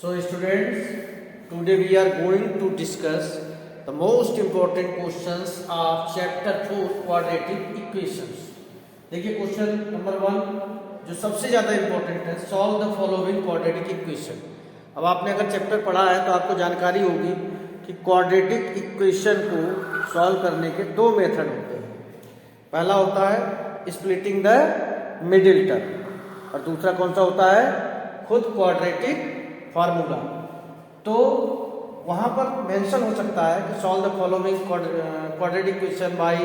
So students, today we are going to discuss the most important questions of chapter 4 quadratic equations. देखिए question number 1 जो सबसे ज़्यादा important है, solve the following quadratic equation. अब आपने अगर चैप्टर पढ़ा है तो आपको जानकारी होगी कि क्वाड्रेटिक इक्वेशन को सॉल्व करने के दो मेथड होते हैं। पहला होता है स्प्लिटिंग द मिडिल टर्म और दूसरा कौन सा होता है, खुद क्वाड्रेटिक फार्मूला। तो वहां पर मेंशन हो सकता है कि solve the following quadratic equation by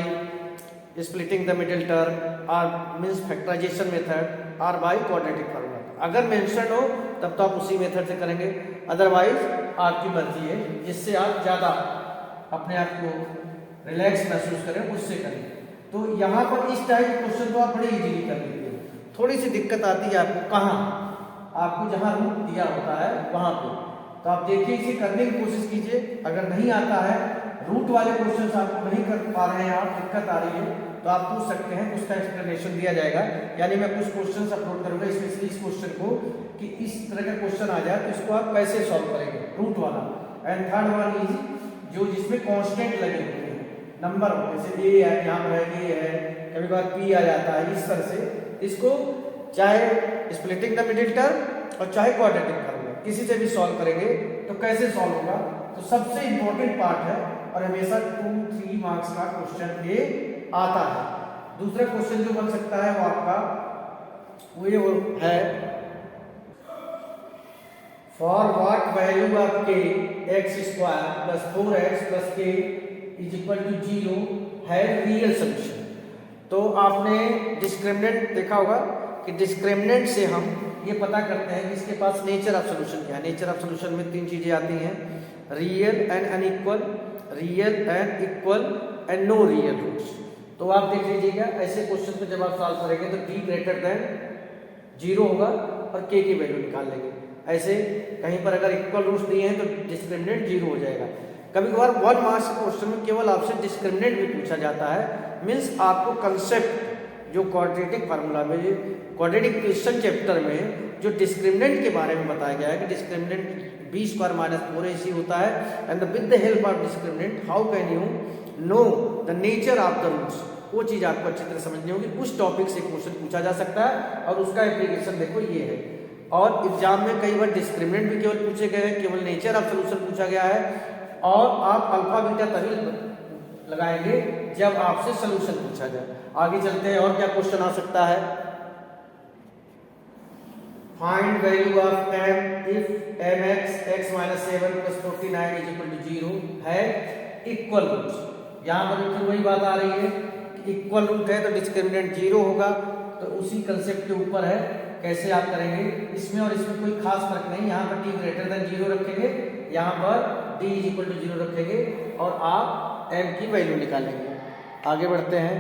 splitting the middle term और मींस फैक्टराइजेशन मेथड और बाय क्वाड्रेटिक फार्मूला। अगर मेंशन हो तब तो आप उसी मेथड से करेंगे, अदरवाइज आपकी मर्जी है, जिससे आप ज़्यादा अपने आप को रिलैक्स महसूस करें उससे करें। तो यहाँ पर इस टाइप के क्वेश्चन तो आप बड़े इजीली कर लेते हैं। थोड़ी सी दिक्कत आती है आपको कहाँ, आपको जहाँ रूट दिया होता है वहाँ पे। तो आप देखिए, इसे करने की कोशिश कीजिए। अगर नहीं आता है, रूट वाले क्वेश्चन आपको नहीं कर पा रहे हैं, आप दिक्कत आ रही है, तो आप पूछ सकते हैं, उसका एक्सप्लेनेशन दिया जाएगा। यानी मैं कुछ क्वेश्चन अपलोड करूंगा स्पेशली इस क्वेश्चन को, कि इस तरह का क्वेश्चन आ जाए तो इसको आप कैसे सॉल्व करेंगे, रूट वाला। एंड थर्ड वन इज जो जिसमें कांस्टेंट लगे होते हैं, नंबर, जैसे ए है, यहाँ पर ए है, कभी बार पी आ जाता है, इस तरह से इसको चाहे स्प्लिटिंग द मिडिल टर्म और चाहे क्वाड्रेटिक फार्मूला किसी से भी सॉल्व करेंगे तो कैसे सॉल्व होगा। तो सबसे इंपॉर्टेंट पार्ट है और हमेशा 2-3 मार्क्स का क्वेश्चन ये आता है। दूसरा क्वेश्चन जो बन सकता है वो आपका वो है, फॉर व्हाट वैल्यू ऑफ के x square plus 4x plus के इज इक्वल टू 0 है रियल सोल्यूशन। तो आपने डिस्क्रिमिनेंट देखा होगा कि डिस्क्रिमिनेंट से हम ये पता करते हैं कि इसके पास नेचर ऑफ सोल्यूशन क्या है। नेचर ऑफ सोल्यूशन में 3 चीजें आती हैं, real and unequal, real and equal and no real roots. तो आप देख लीजिएगा, ऐसे क्वेश्चन को जब आप सॉल्व करेंगे तो d ग्रेटर देन 0 होगा और k की वैल्यू निकाल लेंगे। ऐसे कहीं पर अगर इक्वल रूट्स दिए हैं तो डिस्क्रिमिनेंट 0 हो जाएगा। कभी कभार 1 मार्क्स के क्वेश्चन में केवल आपसे डिस्क्रिमिनेंट भी पूछा जाता है, मीन्स आपको कंसेप्ट जो क्वाड्रेटिक फार्मूला में, क्वाड्रेटिक इक्वेशन चैप्टर में जो डिस्क्रिमिनेंट के बारे में बताया गया है कि discriminant b square minus 4ac होता है, and with the help of discriminant how can you know the nature of the roots, वो चीज आपको अच्छी तरह समझनी होगी। उस टॉपिक से क्वेश्चन पूछा जा सकता है और उसका एप्लीकेशन देखो ये है। और एग्जाम में कई बार डिस्क्रिमिनेंट भी केवल पूछे गए हैं, केवल नेचर ऑफ सोल्यूशन पूछा गया है, और आप अल्फा बीटा तभी लगाएंगे जब आपसे सोल्यूशन पूछा जाए। आगे चलते हैं, और क्या क्वेश्चन आ सकता है, find value of m if mx x minus 7 plus 49 is equal to 0 है इक्वल रूट। यहाँ पर फिर वही बात आ रही है कि इक्वल रूट है तो डिस्क्रिमिनेंट 0 होगा। तो उसी कंसेप्ट के ऊपर है, कैसे आप करेंगे। इसमें और इसमें कोई खास फर्क नहीं, यहाँ पर t ग्रेटर देन 0 रखेंगे, यहाँ पर d इज इक्वल टू 0 रखेंगे और आप m की वैल्यू निकालेंगे। आगे बढ़ते हैं,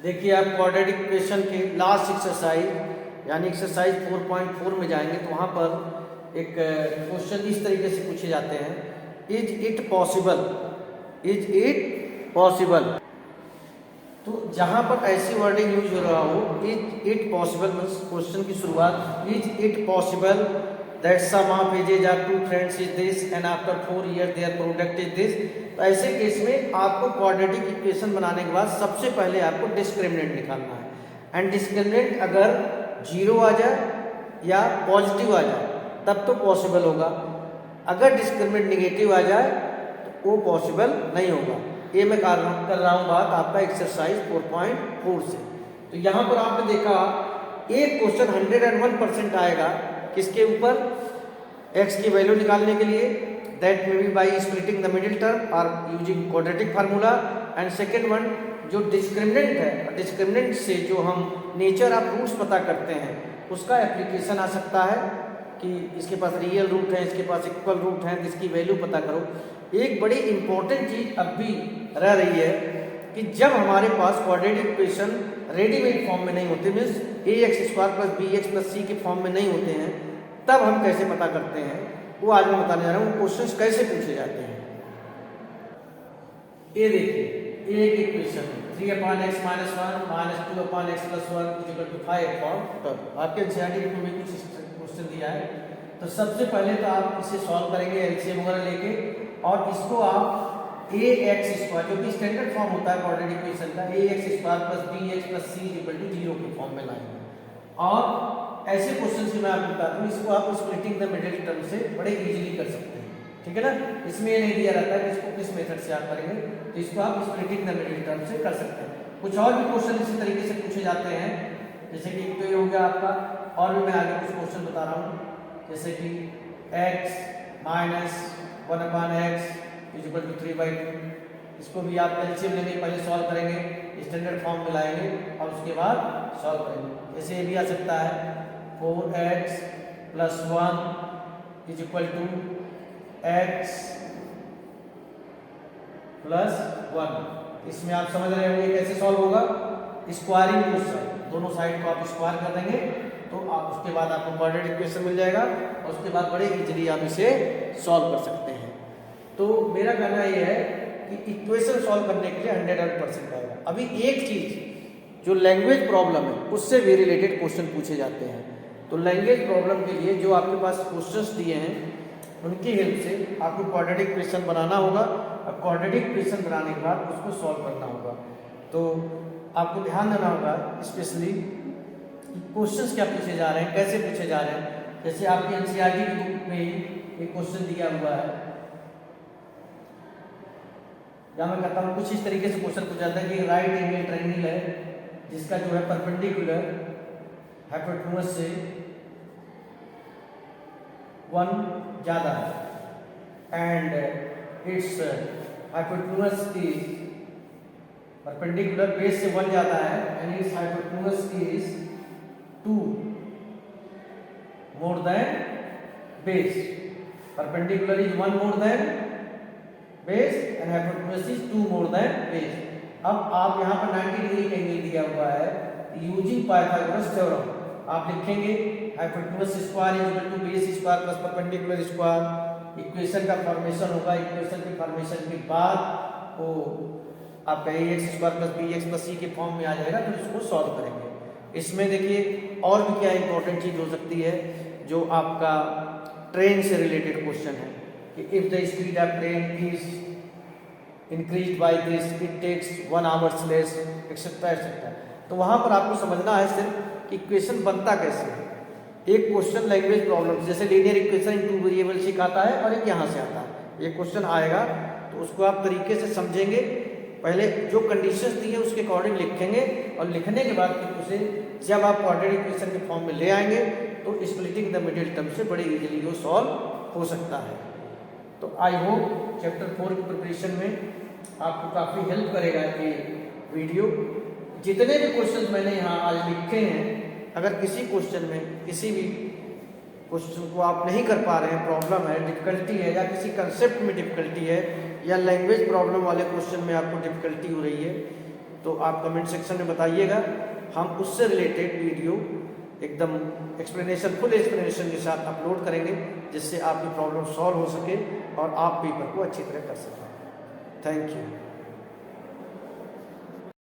देखिए आप क्वाड्रेटिक इक्वेशन के लास्ट एक्सरसाइज यानी एक्सरसाइज 4.4 में जाएंगे तो वहाँ पर एक क्वेश्चन इस तरीके से पूछे जाते हैं, is it possible, is it possible. तो जहाँ पर ऐसी वर्डिंग यूज हो रहा हो, is it possible means question की शुरुआत, is it possible that sum of ages of 2 friends is this and after 4 year their product is this. तो ऐसे केस में आपको क्वाड्रेटिक इक्वेशन बनाने के बाद सबसे पहले आपको डिस्क्रिमिनेंट निकालना है। एंड डिस्क्रिमिनेंट अगर 0 आ जाए या पॉजिटिव आ जाए तब तो पॉसिबल होगा, अगर डिस्क्रिमिनेंट निगेटिव आ जाए तो वो पॉसिबल नहीं होगा। ये मैं कर रहा हूँ बात आपका एक्सरसाइज 4.4 से। तो यहाँ पर आपने देखा एक क्वेश्चन 101% आएगा किसके ऊपर, x की वैल्यू निकालने के लिए, that may be by splitting the middle term और using quadratic formula. And second one जो डिस्क्रिमिनेंट है, डिस्क्रिमिनेंट से जो हम नेचर ऑफ रूट्स पता करते हैं उसका एप्लीकेशन आ सकता है कि इसके पास रियल रूट है, इसके पास इक्वल रूट है, इसकी वैल्यू पता करो। एक बड़ी इंपॉर्टेंट चीज अब भी रह रही है कि जब हमारे पास क्वाड्रेटिक इक्वेशन रेडीमेड फॉर्म में नहीं होते, means ax square plus bx plus c के फॉर्म में नहीं होते हैं, तब हम कैसे पता करते हैं वो आज मैं बताने जा रहा हूँ। क्वेश्चन कैसे पूछे जाते हैं, ये देखिए, एक equation 3/x minus 1 minus 2/x plus 1 is equal to 5 form. आपके एनसीईआरटी में भी कुछ क्वेश्चन दिया है। तो सबसे पहले तो आप इसे सॉल्व करेंगे एलसीएम वगैरह लेके, और इसको आप ए एक्स स्क्वायर, जो कि स्टैंडर्ड फॉर्म होता है क्वाड्रेटिक इक्वेशन का, a x square plus b x plus c equal to 0 के फॉर्म में लाएंगे। और ऐसे क्वेश्चन की मैं आपको बताता हूँ, इसको आप स्प्लिटिंग द मिडिल टर्म से बड़े इजीली कर सकते हैं, ठीक है ना। इसमें ये नहीं दिया रहता है कि इसको किस मेथड से आप करेंगे, तो इसको आप स्प्लिटिंग द मिडिल टर्म से कर सकते हैं। कुछ और भी क्वेश्चन इसी तरीके से पूछे जाते हैं, जैसे कि एक तो ये हो गया आपका, और भी मैं आगे कुछ क्वेश्चन बता रहा हूँ, जैसे कि x minus 1/x is equal to 3/2। इसको भी आप एलसीएम लेंगे, पहले सॉल्व करेंगे, स्टैंडर्ड फॉर्म में लाएंगे और उसके बाद सॉल्व करेंगे। जैसे ये भी आ सकता है 4x plus 1 is equal to x plus 1। इसमें आप समझ रहे होंगे कैसे सॉल्व होगा, स्क्वायरिंग क्वेश्चन, दोनों साइड को आप स्क्वायर कर देंगे तो आप उसके बाद आपको क्वाड्रेटिक इक्वेशन मिल जाएगा, और उसके बाद बड़े इजीली आप इसे सॉल्व कर सकते हैं। तो मेरा कहना यह है कि इक्वेशन सॉल्व करने के लिए 100% आएगा। अभी एक चीज जो लैंग्वेज प्रॉब्लम है उससे भी रिलेटेड क्वेश्चन पूछे जाते हैं। तो लैंग्वेज प्रॉब्लम के लिए जो आपके पास क्वेश्चंस दिए हैं उनकी हेल्प से आपको क्वाड्रेटिक इक्वेशन बनाना होगा, और क्वाड्रेटिक इक्वेशन बनाने के बाद उसको सॉल्व करना होगा। तो आपको ध्यान देना होगा स्पेशली क्वेश्चंस क्या पूछे जा रहे हैं, कैसे पूछे जा रहे हैं। जैसे आपकी एनसीईआरटी की बुक में ही एक क्वेश्चन दिया हुआ है, या मैं कहता हूँ कुछ इस तरीके से क्वेश्चन पूछा जाता है कि राइट एंगल ट्रायंगल है जिसका जो है परपेंडिकुलर हाइपोटेन्यूज से 1 ज़्यादा है, and it's hypotenuse is perpendicular base से 1 ज़्यादा है, and it's hypotenuse is 2 more than base. Perpendicular is 1 more than base and hypotenuse is 2 more than base. अब आप यहाँ पर 90 डिग्री एंगल दिया हुआ है, यूजिंग पाइथागोरस थ्योरम आप लिखेंगे hypotenuse square is equal to base square plus perpendicular square. Equation का फॉर्मेशन होगा, इक्वेशन के फॉर्मेशन के बाद वो आपका ax square plus bx plus c के फॉर्म में आ जाएगा, तो इसको सॉल्व करेंगे। इसमें देखिए और भी क्या इंपॉर्टेंट चीज हो सकती है, जो आपका ट्रेन से रिलेटेड क्वेश्चन है कि if the speed of train is increased by this it takes 1 hours less etcetera etcetera. तो वहां पर आपको समझना है सिर्फ कि इक्वेशन बनता कैसे है। एक क्वेश्चन लैंग्वेज प्रॉब्लम जैसे लीनियर इक्वेशन इन 2 वेरिएबल से आता है, और एक यहाँ से आता है। ये क्वेश्चन आएगा तो उसको आप तरीके से समझेंगे, पहले जो कंडीशंस दी है उसके अकॉर्डिंग लिखेंगे, और लिखने के बाद फिर उसे जब आप क्वाड्रेटिक इक्वेशन के फॉर्म में ले आएंगे तो स्प्लिटिंग द मिडिल टर्म से बड़े इजीली वो सॉल्व हो सकता है। तो आई होप चैप्टर 4 की प्रिपरेशन में आपको काफ़ी हेल्प करेगा ये वीडियो। जितने भी क्वेश्चन मैंने यहाँ आज लिखे हैं, अगर किसी क्वेश्चन में किसी भी क्वेश्चन को आप नहीं कर पा रहे हैं, प्रॉब्लम है, डिफिकल्टी है, या किसी कंसेप्ट में डिफिकल्टी है, या लैंग्वेज प्रॉब्लम वाले क्वेश्चन में आपको डिफिकल्टी हो रही है, तो आप कमेंट सेक्शन में बताइएगा। हम उससे रिलेटेड वीडियो एकदम एक्सप्लेनेशन, फुल एक्सप्लेनेशन के साथ अपलोड करेंगे, जिससे आपकी प्रॉब्लम सॉल्व हो सके और आप पेपर को अच्छी तरह कर सकें। Thank you.